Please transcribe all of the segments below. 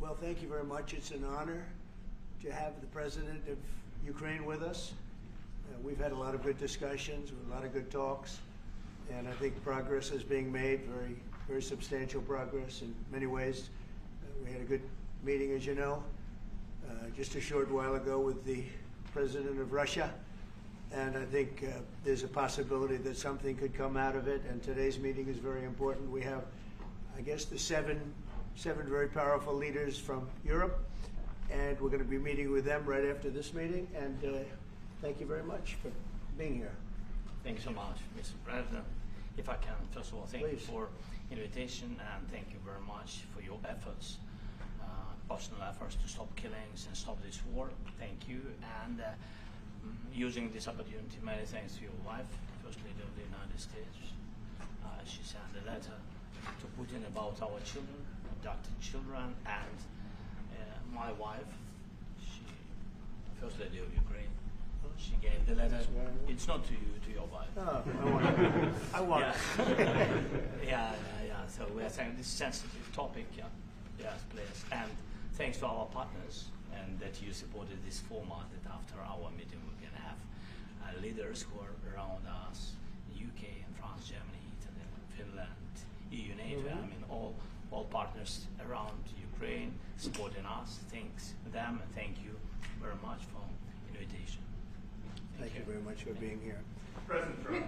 Well, thank you very much. It's an honor to have the President of Ukraine with us. We've had a lot of good discussions, a lot of good talks, and I think progress is being made, very substantial progress in many ways. We had a good meeting, as you know, just a short while ago with the President of Russia, and I think there's a possibility that something could come out of it, and today's meeting is very important. We have, I guess, the seven very powerful leaders from Europe, and we're going to be meeting with them right after this meeting, and thank you very much for being here. Thank you so much, Mr. President. If I can, first of all, thank you for invitation, and thank you very much for your efforts, personal efforts to stop killings and stop this war. Thank you, and using this opportunity, many thanks to your wife, First Lady of the United States. She sent a letter to Putin about our children, abducted children, and my wife, First Lady of Ukraine, she gave the letter. It's not to you, to your wife. Oh, I want it. Yeah. So we are saying this sensitive topic, yes, please. And thanks to our partners, and that you supported this format, that after our meeting we can have leaders who are around us, UK and France, Germany, Italy, Finland, EU, NATO, I mean all partners around Ukraine supporting us. Thanks them, and thank you very much for invitation. Thank you very much for being here. President Trump.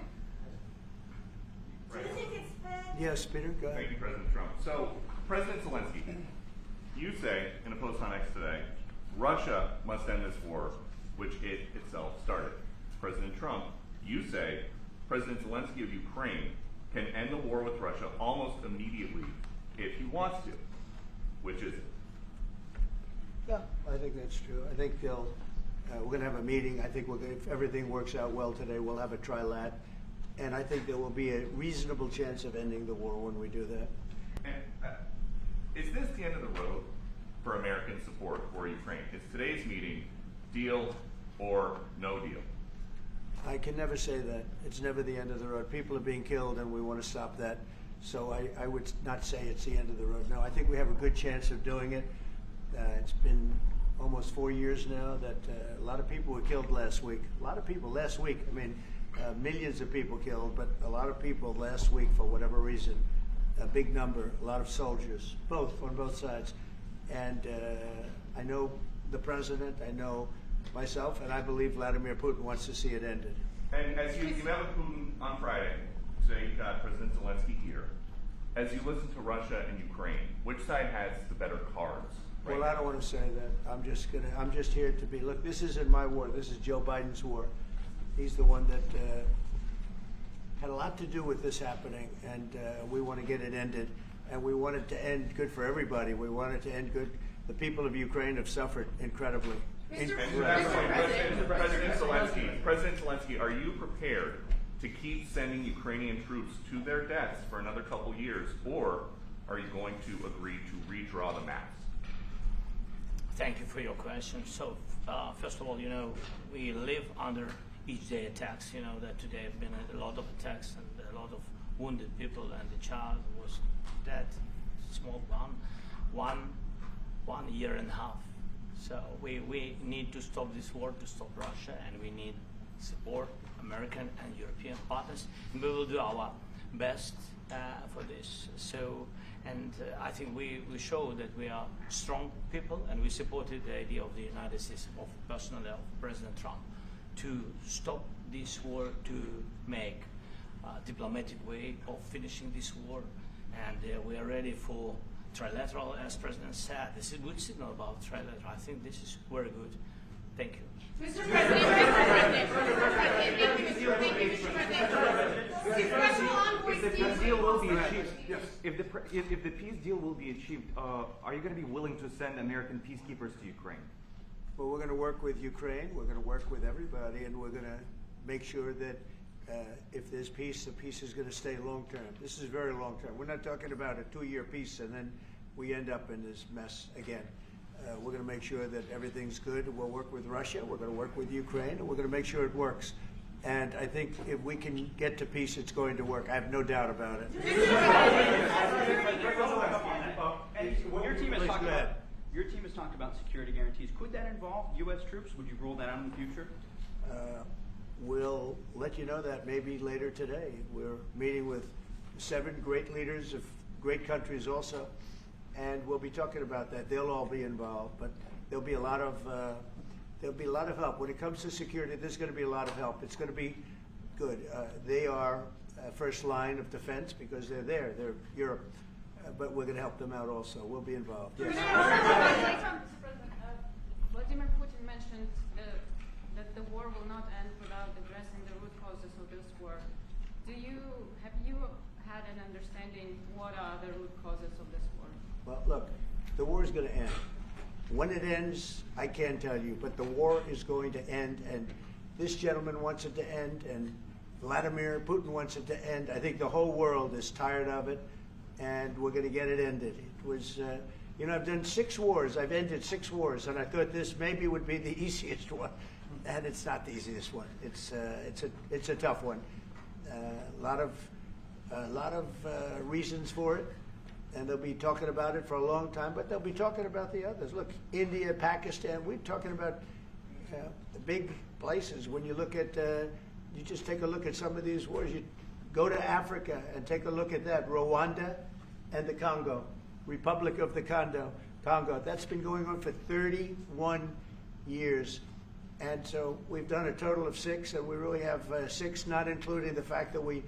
Yes, Peter, go ahead. Thank you, President Trump. So, President Zelensky, you say in a post on X today, Russia must end this war, which it itself started. President Trump, you say President Zelensky of Ukraine can end the war with Russia almost immediately if he wants to. Which is it? Yeah, I think that's true. I think we're going to have a meeting. I think if everything works out well today, we'll have a trilat. And I think there will be a reasonable chance of ending the war when we do that. And is this the end of the road for American support for Ukraine? Is today's meeting deal or no deal? I can never say that. It's never the end of the road. People are being killed, and we want to stop that. So I would not say it's the end of the road. No, I think we have a good chance of doing it. It's been almost 4 years now that a lot of people were killed last week. A lot of people last week. I mean, millions of people killed, but a lot of people last week for whatever reason. A big number, a lot of soldiers, on both sides. And I know the president, I know myself, and I believe Vladimir Putin wants to see it ended. And as you met with Putin on Friday, today you've got President Zelensky here. As you listen to Russia and Ukraine, which side has the better cards? Well, I don't want to say that. I'm just here to be. Look, this isn't my war. This is Joe Biden's war. He's the one that had a lot to do with this happening, and we want to get it ended. And we want it to end good for everybody. We want it to end good. The people of Ukraine have suffered incredibly. President Zelensky, are you prepared to keep sending Ukrainian troops to their deaths for another couple years, or are you going to agree to redraw the maps? Thank you for your question. So, first of all, we live under each day attacks. You know that today have been a lot of attacks and a lot of wounded people, and the child was dead, small one year and a half. So we need to stop this war, to stop Russia, and we need support, American and European partners, and we will do our best for this. So, and I think we show that we are strong people, and we supported the idea of the United States, of personally of President Trump, to stop this war, to make a diplomatic way of finishing this war, and we are ready for trilateral, as President said. This is a good signal about trilateral. I think this is very good. Thank you. Mr. President, if the peace deal will be achieved, are you going to be willing to send American peacekeepers to Ukraine? Well, we're going to work with Ukraine. We're going to work with everybody, and we're going to make sure that if there's peace, the peace is going to stay long term. This is very long term. We're not talking about a 2-year peace and then we end up in this mess again. We're going to make sure that everything's good. We'll work with Russia. We're going to work with Ukraine, and we're going to make sure it works. And I think if we can get to peace, it's going to work. I have no doubt about it. about security guarantees. Could that involve U.S. troops? Would you rule that out in the future? We'll let you know that maybe later today. We're meeting with 7 great leaders of great countries also, and we'll be talking about that. They'll all be involved, but there'll be a lot of help when it comes to security. There's going to be a lot of help. It's going to be good. They are first line of defense because they're there. They're Europe, but we're going to help them out also. We'll be involved. Yes. Vladimir Putin mentioned that the war will not end without addressing the root causes of this war. Have you had an understanding what are the root causes of this war? Well, look, the war is going to end. When it ends, I can't tell you, but the war is going to end, and this gentleman wants it to end, and Vladimir Putin wants it to end. I think the whole world is tired of it, and we're going to get it ended. It was, I've done 6 wars. I've ended 6 wars, and I thought this maybe would be the easiest one, and it's not the easiest one. It's a tough one. A lot of reasons for it. And they'll be talking about it for a long time, but they'll be talking about the others. Look, India, Pakistan, we're talking about the big places. When you look at, you just take a look at some of these wars. You go to Africa and take a look at that. Rwanda and the Congo, Republic of the Congo. That's been going on for 31 years. And so we've done a total of 6, and we really have 6, not including the fact that we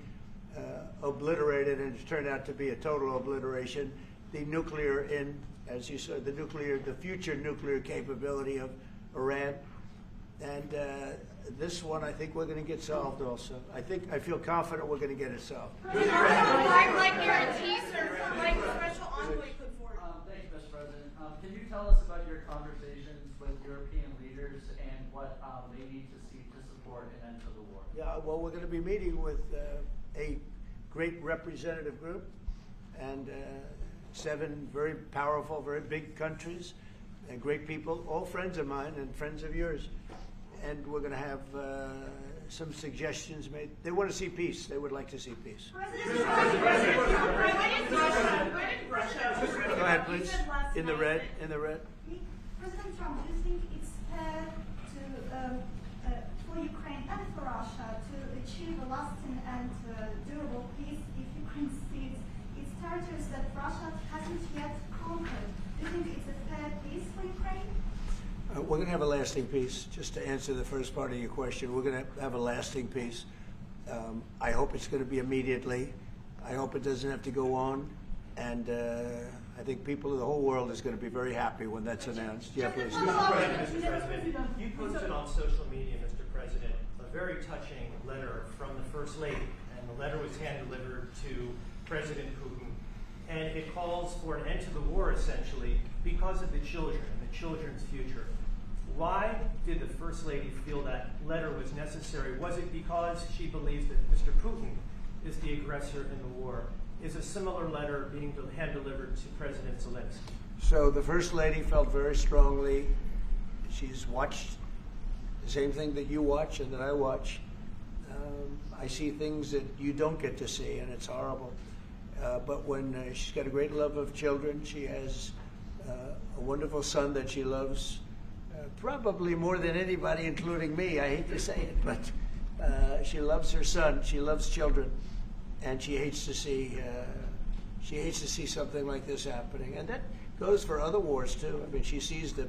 obliterated, and it turned out to be a total obliteration, the nuclear, as you said, the future nuclear capability of Iran. And this one, I think we're going to get solved also. I feel confident we're going to get it solved. Like guarantees or like special envoy put forward. Thanks, Mr. President. Can you tell us about your conversations with European leaders and what they need to see to support an end to the war? Yeah, well, we're going to be meeting with a great representative group and 7 very powerful, very big countries and great people, all friends of mine and friends of yours. And we're going to have some suggestions made. They want to see peace. They would like to see peace. Go ahead, please. In the red. President Trump, do you think it's fair for Ukraine and for Russia to achieve a lasting and durable peace if Ukraine cedes its territories that Russia hasn't yet conquered? Do you think it's a fair peace for Ukraine? We're going to have a lasting peace. Just to answer the first part of your question, we're going to have a lasting peace. I hope it's going to be immediately. I hope it doesn't have to go on. And I think people of the whole world is going to be very happy when that's announced. Yeah, please. Mr. President, you posted on social media, Mr. President, a very touching letter from the First Lady, and the letter was hand-delivered to President Putin, and it calls for an end to the war, essentially, because of the children and the children's future. Why did the First Lady feel that letter was necessary? Was it because she believes that Mr. Putin is the aggressor in the war? Is a similar letter being hand-delivered to President Zelensky? So the First Lady felt very strongly. She's watched the same thing that you watch and that I watch. I see things that you don't get to see, and it's horrible. But when she's got a great love of children, she has a wonderful son that she loves, probably more than anybody, including me. I hate to say it, but she loves her son. She loves children. And she hates to see something like this happening, and that goes for other wars too. I mean, she sees the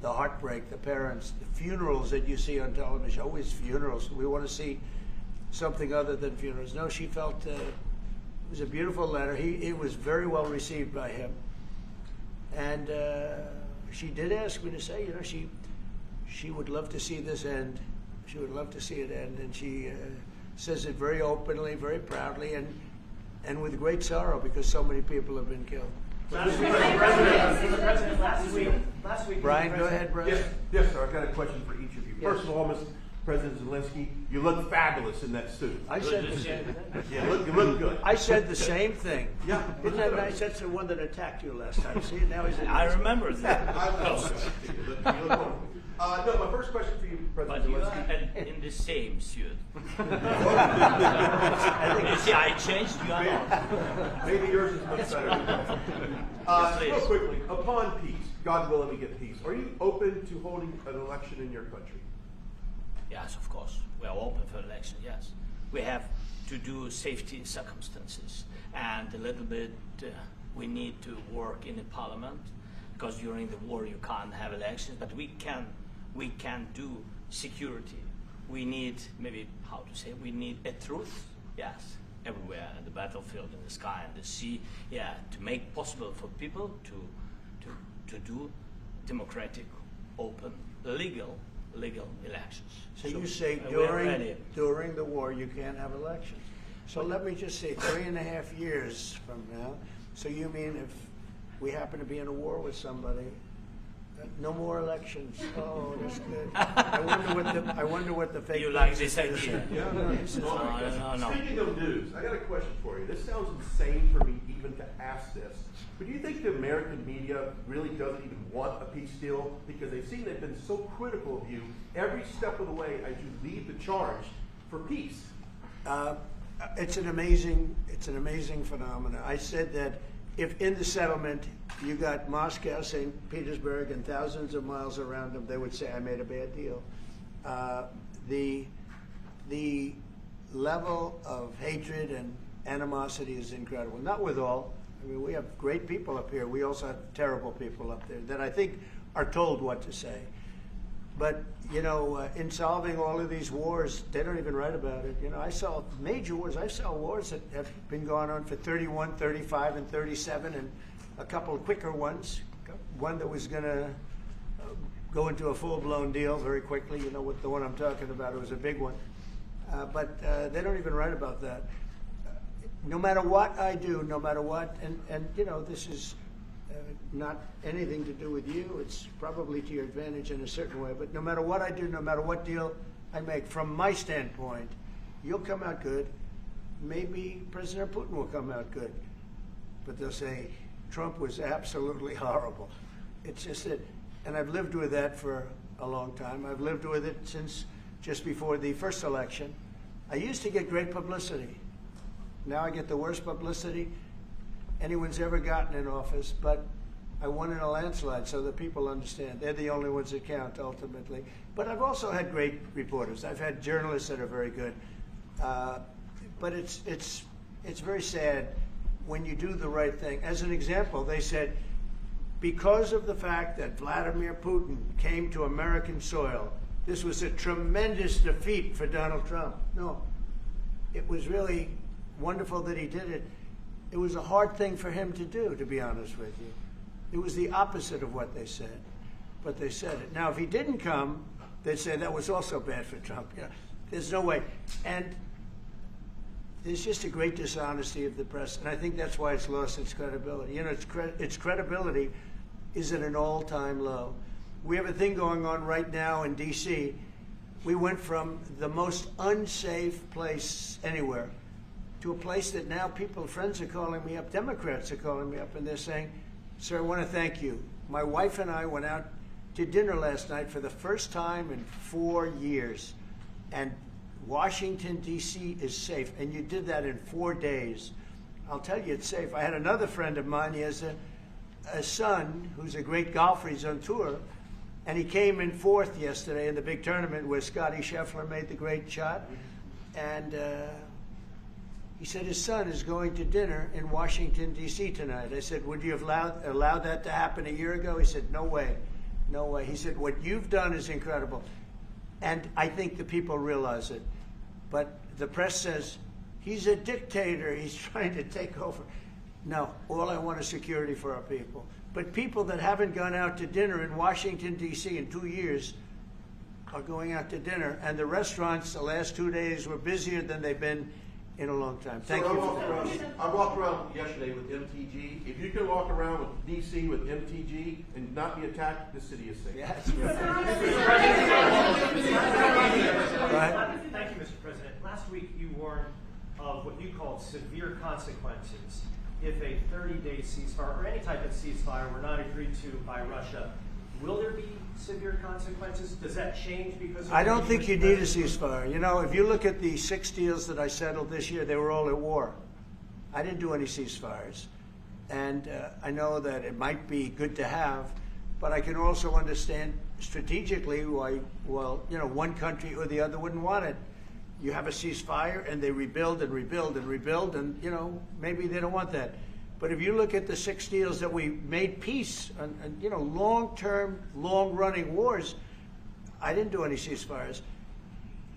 heartbreak, the parents, the funerals that you see on television. Always funerals. We want to see something other than funerals. No, she felt it was a beautiful letter. It was very well received by him, and she did ask me to say, she would love to see this end. She would love to see it end, and she says it very openly, very proudly, and with great sorrow because so many people have been killed. President, last week. Brian, go ahead, Brian. Yes, sir. I've got a question for each of you. Yes. First of all, Mr. President Zelensky, you look fabulous in that suit. I said You look good. I said the same thing. Yeah. Isn't that nice? That's the one that attacked you last time. See, now he's. I remember that. You look wonderful. No, my first question for you, President But you Zelensky. are in the same suit. I You see, I changed, you are not. Maybe yours is much better. Yes, Real please. quickly, upon peace, God willing we get peace, are you open to holding an election in your country? Yes, of course. We are open for election, yes. We have to do safety circumstances. And a little bit, we need to work in the parliament, because during the war you can't have elections, but we can do security. We need, maybe, how to say, we need a truth, yes, everywhere, in the battlefield, in the sky, in the sea, yeah, to make possible for people to do democratic, open, legal elections. So you say we are ready. during the war you can't have elections. So let me just say 3.5 years from now, so you mean if we happen to be in a war with somebody, no more elections. Oh, that's good. I wonder what the fake You like news this is. idea? No, this is No. Speaking of news, I got a question for you. This sounds insane for me even to ask this. But do you think the American media really doesn't even want a peace deal? Because they've been so critical of you every step of the way as you lead the charge for peace. It's an amazing phenomenon. I said that if in the settlement you got Moscow, St. Petersburg, and thousands of miles around them, they would say, I made a bad deal. The level of hatred and animosity is incredible. Not with all. I mean, we have great people up here. We also have terrible people up there that I think are told what to say. But, you know, in solving all of these wars, they don't even write about it. You know, I saw major wars. I saw wars that have been going on for 31, 35, and 37, and a couple of quicker ones. One that was going to go into a full-blown deal very quickly. You know what the one I'm talking about. It was a big one. But they don't even write about that. No matter what I do, no matter what, and you know, this is not anything to do with you. It's probably to your advantage in a certain way. But no matter what I do, no matter what deal I make, from my standpoint, you'll come out good. Maybe President Putin will come out good. But they'll say, Trump was absolutely horrible. It's just that, and I've lived with that for a long time. I've lived with it since just before the first election. I used to get great publicity. Now I get the worst publicity anyone's ever gotten in office, but I won in a landslide, so that people understand. They're the only ones that count, ultimately. But I've also had great reporters. I've had journalists that are very good. But it's very sad when you do the right thing. As an example, they said, because of the fact that Vladimir Putin came to American soil, this was a tremendous defeat for Donald Trump. No, it was really wonderful that he did it. It was a hard thing for him to do, to be honest with you. It was the opposite of what they said, but they said it. Now, if he didn't come, they'd say that was also bad for Trump. You know, there's no way. And there's just a great dishonesty of the press, and I think that's why it's lost its credibility. You know, its credibility is at an all-time low. We have a thing going on right now in D.C. We went from the most unsafe place anywhere to a place that now friends are calling me up, Democrats are calling me up, and they're saying, sir, I want to thank you. My wife and I went out to dinner last night for the first time in 4 years, and Washington, D.C. is safe, and you did that in 4 days. I'll tell you, it's safe. I had another friend of mine. He has a son who's a great golfer. He's on tour, and he came in fourth yesterday in the big tournament where Scottie Scheffler made the great shot, and he said his son is going to dinner in Washington, D.C. tonight. I said, would you have allowed that to happen a year ago? He said, no way, no way. He said, what you've done is incredible. And I think the people realize it. But the press says, he's a dictator, he's trying to take over. No, all I want is security for our people. But people that haven't gone out to dinner in Washington, D.C. in 2 years are going out to dinner. And the restaurants the last 2 days were busier than they've been in a long time. Thank you. I walked around yesterday with MTG. If you can walk around with DC with MTG and not be attacked, the city is safe. Yes. Thank you, Mr. President. Last week you warned of what you called severe consequences if a 30-day ceasefire or any type of ceasefire were not agreed to by Russia Will there be severe consequences? Does that change because of I the don't think you need a president's- ceasefire. You know, if you look at the 6 deals that I settled this year, they were all at war. I didn't do any ceasefires. And I know that it might be good to have, but I can also understand strategically why, well, you know, one country or the other wouldn't want it. You have a ceasefire and they rebuild and rebuild and rebuild, and, you know, maybe they don't want that. But if you look at the 6 deals that we made peace and you know, long-term, long-running wars, I didn't do any ceasefires.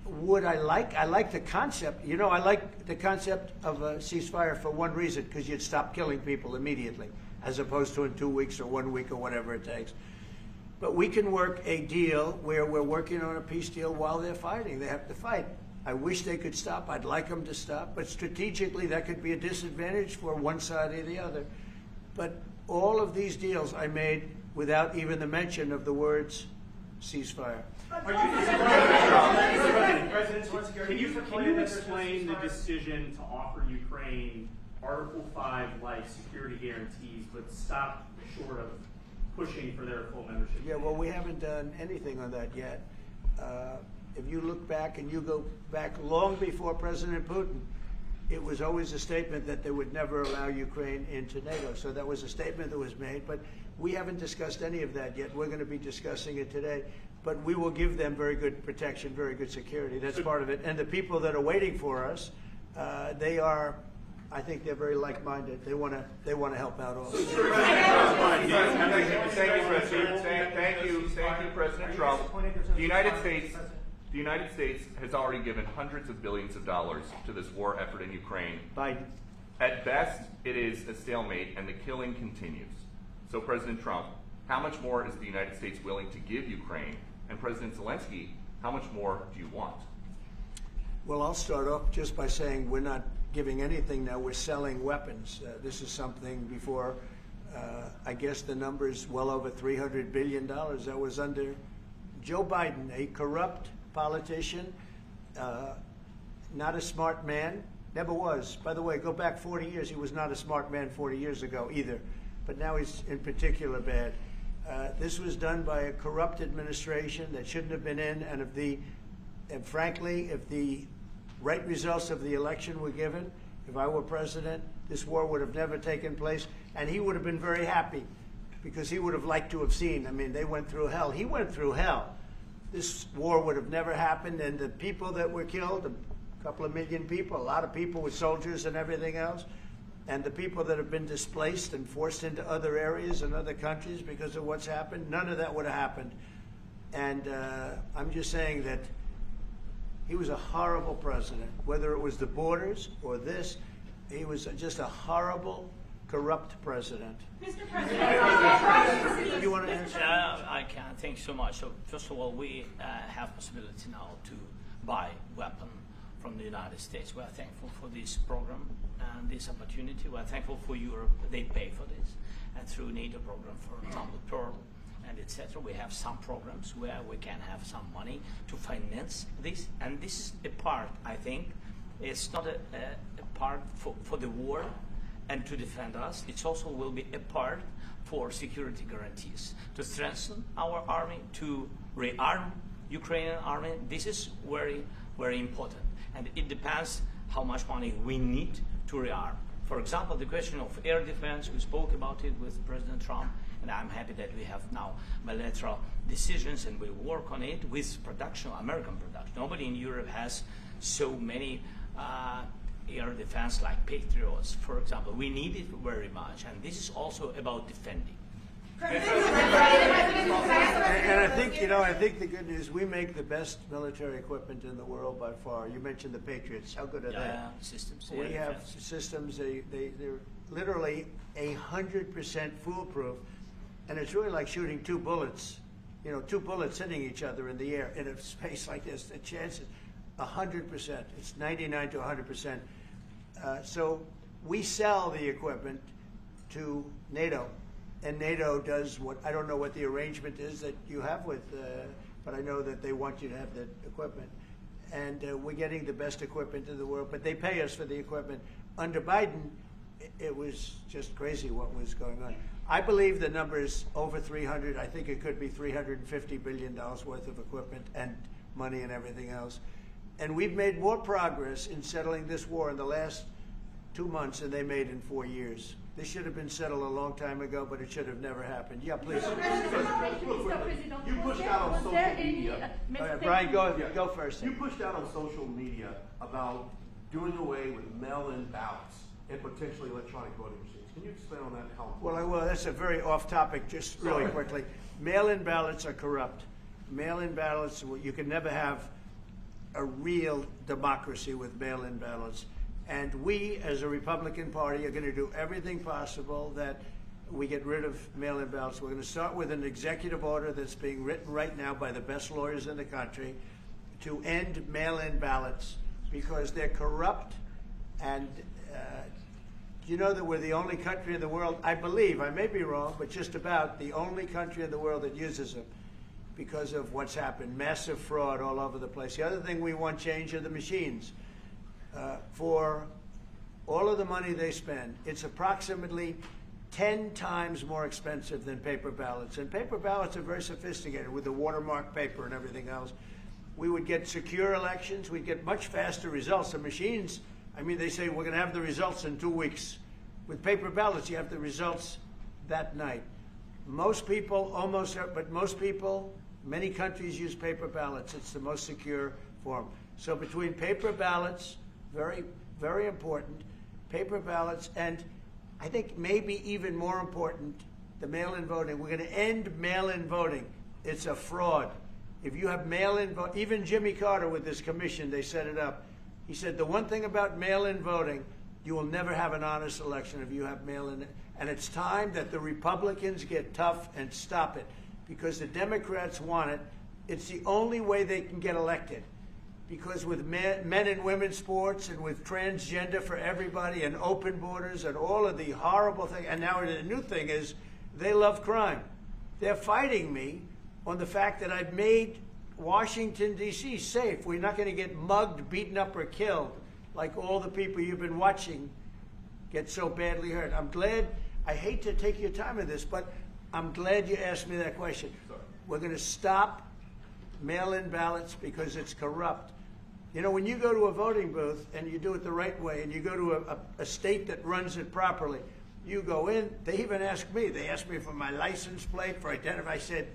Would I like the concept. You know, I like the concept of a ceasefire for one reason, because you'd stop killing people immediately, as opposed to in 2 weeks or 1 week or whatever it takes. But we can work a deal where we're working on a peace deal while they're fighting. They have to fight. I wish they could stop. I'd like them to stop. But strategically, that could be a disadvantage for one side or the other. But all of these deals I made without even the mention of the words ceasefire. Are you President Zelensky, Can you explain the decision to offer Ukraine Article 5 like security guarantees, but stop short of pushing for their full membership? Yeah, well, we haven't done anything on that yet. If you look back and you go back long before President Putin, it was always a statement that they would never allow Ukraine into NATO. So that was a statement that was made, but we haven't discussed any of that yet. We're going to be discussing it today. But we will give them very good protection, very good security. That's part of it. And the people that are waiting for us, they are, I think they're very like-minded. They want to help out also. Thank you, President. Thank you, President Trump. The United States has already given hundreds of billions of dollars to this war effort in Ukraine. Biden. At best, it is a stalemate, and the killing continues. So, President Trump, how much more is the United States willing to give Ukraine? And President Zelensky, how much more do you want? Well, I'll start off just by saying we're not giving anything now. We're selling weapons. This is something before, I guess the number is well over $300 billion. That was under Joe Biden, a corrupt politician, not a smart man, never was. By the way, go back 40 years, he was not a smart man 40 years ago either, but now he's in particular bad. This was done by a corrupt administration that shouldn't have been in, and frankly, if the right results of the election were given, if I were president, this war would have never taken place, and he would have been very happy, because he would have liked to have seen, I mean, they went through hell. He went through hell. This war would have never happened, and the people that were killed, a couple of million people, a lot of people with soldiers and everything else, and the people that have been displaced and forced into other areas and other countries because of what's happened, none of that would have happened. And I'm just saying that he was a horrible president, whether it was the borders or this, he was just a horrible, corrupt president. Mr. President, You want to answer? I can. Thank you so much. So first of all, we have possibility now to buy weapon from the United States. We are thankful for this program and this opportunity. We are thankful for Europe. They pay for this. And through NATO program, for example, Pearl and etc., we have some programs where we can have some money to finance this. And this is a part, I think, it's not a part for the war and to defend us. It also will be a part for security guarantees, to strengthen our army, to rearm Ukrainian army. This is very, very important. And it depends how much money we need to rearm. For example, the question of air defense, we spoke about it with President Trump, and I'm happy that we have now bilateral decisions and we work on it with production, American production. Nobody in Europe has so many air defense like Patriots, for example. We need it very much, and this is also about defending. And I think, you know, I think the good news, we make the best military equipment in the world by far. You mentioned the Patriots. How good are they? Systems. We have systems, they're literally 100% foolproof. And it's really like shooting 2 bullets, you know, 2 bullets hitting each other in the air in a space like this. The chances, 100%. It's 99 to 100%. So we sell the equipment to NATO. And NATO does what, I don't know what the arrangement is that you have with, but I know that they want you to have the equipment. And we're getting the best equipment in the world, but they pay us for the equipment. Under Biden, it was just crazy what was going on. I believe the number is over 300. I think it could be $350 billion worth of equipment and money and everything else. And we've made more progress in settling this war in the last 2 months than they made in 4 years. This should have been settled a long time ago, but it should have never happened. Yeah, please. You pushed out on social media. All right, Brian, go first. You pushed out on social media about doing away with mail-in ballots and potentially electronic voting machines. Can you expand on that? How Well, I will. That's a very off-topic, just really quickly. Mail-in ballots are corrupt. Mail-in ballots, you can never have a real democracy with mail-in ballots. And we, as a Republican Party, are going to do everything possible that we get rid of mail-in ballots. We're going to start with an executive order that's being written right now by the best lawyers in the country to end mail-in ballots because they're corrupt. And you know that we're the only country in the world, I believe, I may be wrong, but just about the only country in the world that uses them because of what's happened. Massive fraud all over the place. The other thing we want change are the machines. For all of the money they spend, it's approximately 10 times more expensive than paper ballots. And paper ballots are very sophisticated with the watermark paper and everything else. We would get secure elections. We'd get much faster results. The machines, I mean, they say we're going to have the results in 2 weeks. With paper ballots, you have the results that night. Most people, but most people, many countries use paper ballots. It's the most secure form. So between paper ballots, very, very important, paper ballots, and I think maybe even more important, the mail-in voting. We're going to end mail-in voting. It's a fraud. If you have mail-in vote, even Jimmy Carter with this commission, they set it up. He said the one thing about mail-in voting, you will never have an honest election if you have mail-in. And it's time that the Republicans get tough and stop it because the Democrats want it. It's the only way they can get elected. Because with men and women's sports and with transgender for everybody and open borders and all of the horrible things, and now the new thing is they love crime. They're fighting me on the fact that I've made Washington, D.C. safe. We're not going to get mugged, beaten up, or killed like all the people you've been watching get so badly hurt. I'm glad, I hate to take your time on this, but I'm glad you asked me that question. We're going to stop mail-in ballots because it's corrupt. You know, when you go to a voting booth and you do it the right way and you go to a state that runs it properly, you go in, they even ask me, they asked me for my license plate, for identity. I said,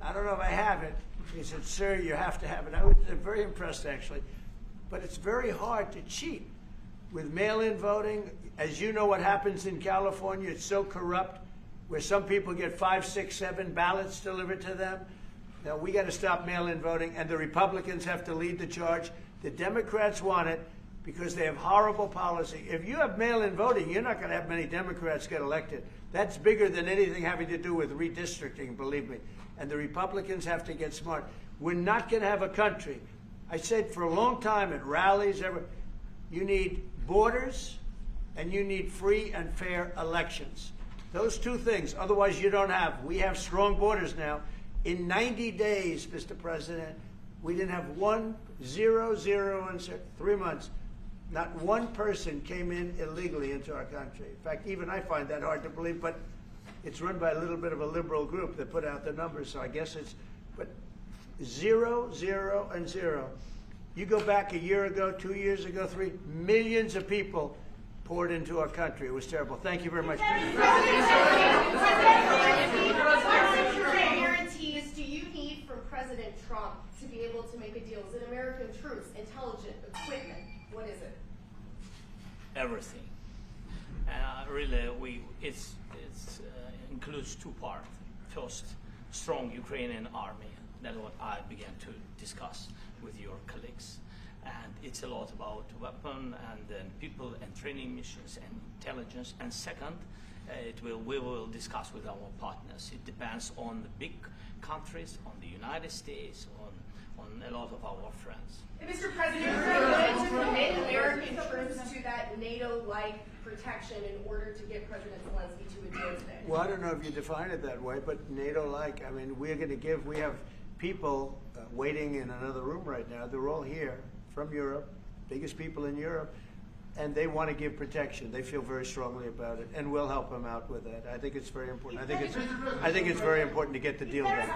I don't know if I have it. He said, sir, you have to have it. I was very impressed, actually. But it's very hard to cheat with mail-in voting. As you know what happens in California, it's so corrupt, where some people get 5, 6, 7 ballots delivered to them. Now, we got to stop mail-in voting, and the Republicans have to lead the charge. The Democrats want it because they have horrible policy. If you have mail-in voting, you're not going to have many Democrats get elected. That's bigger than anything having to do with redistricting, believe me. And the Republicans have to get smart. We're not going to have a country. I said for a long time at rallies, you need borders and you need free and fair elections. Those two things, otherwise you don't have. We have strong borders now. In 90 days, Mr. President, we didn't have 0 in 3 months. Not one person came in illegally into our country. In fact, even I find that hard to believe, but it's run by a little bit of a liberal group that put out the numbers, so I guess it's, but 0, 0, and 0. You go back a year ago, 2 years ago, 3 millions of people poured into our country. It was terrible. Thank you very much. What guarantees do you need from President Trump to be able to make a deal? Is it American troops, intelligence, equipment? What is it? Everything. Really, it includes 2 parts. First, strong Ukrainian army. That's what I began to discuss with your colleagues. And it's a lot about weapon and then people and training missions and intelligence. And second, we will discuss with our partners. It depends on the big countries, on the United States, on a lot of our friends. And Mr. President, are you willing to commit American troops to that NATO-like protection in order to get President Zelensky to a deal today? Well, I don't know if you define it that way, but NATO-like, I mean, we're going to give, we have people waiting in another room right now. They're all here from Europe, biggest people in Europe. and they want to give protection. They feel very strongly about it, and we'll help them out with that. I think it's very important. I think it's very important to get the deal done.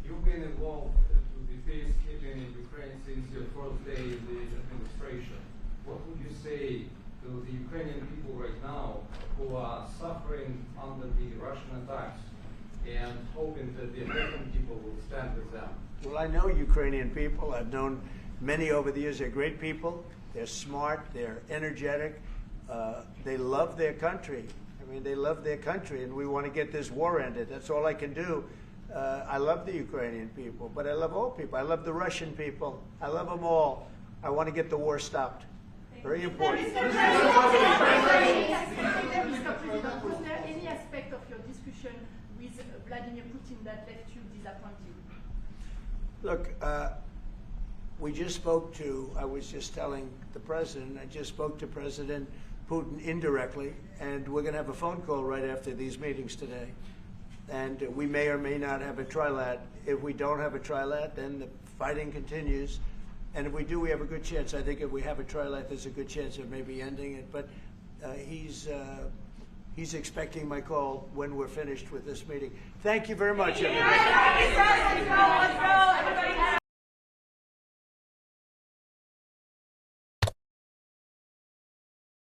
You've been involved with the peacekeeping in Ukraine since your first day in the administration. What would you say to the Ukrainian people right now who are suffering under the Russian attacks and hoping that the American people will stand with them? Well, I know Ukrainian people. I've known many over the years. They're great people. They're smart. They're energetic. They love their country. I mean, they love their country, and we want to get this war ended. That's all I can do. I love the Ukrainian people, but I love all people. I love the Russian people. I love them all. I want to get the war stopped. Very important. Was there any aspect of your discussion with Vladimir Putin that left you disappointed? Look, we just spoke to, I was just telling the president, I just spoke to President Putin indirectly, and we're going to have a phone call right after these meetings today. And we may or may not have a trilat. If we don't have a trilat, then the fighting continues. And if we do, we have a good chance. I think if we have a trilat, there's a good chance of maybe ending it. But he's expecting my call when we're finished with this meeting. Thank you very much, everybody.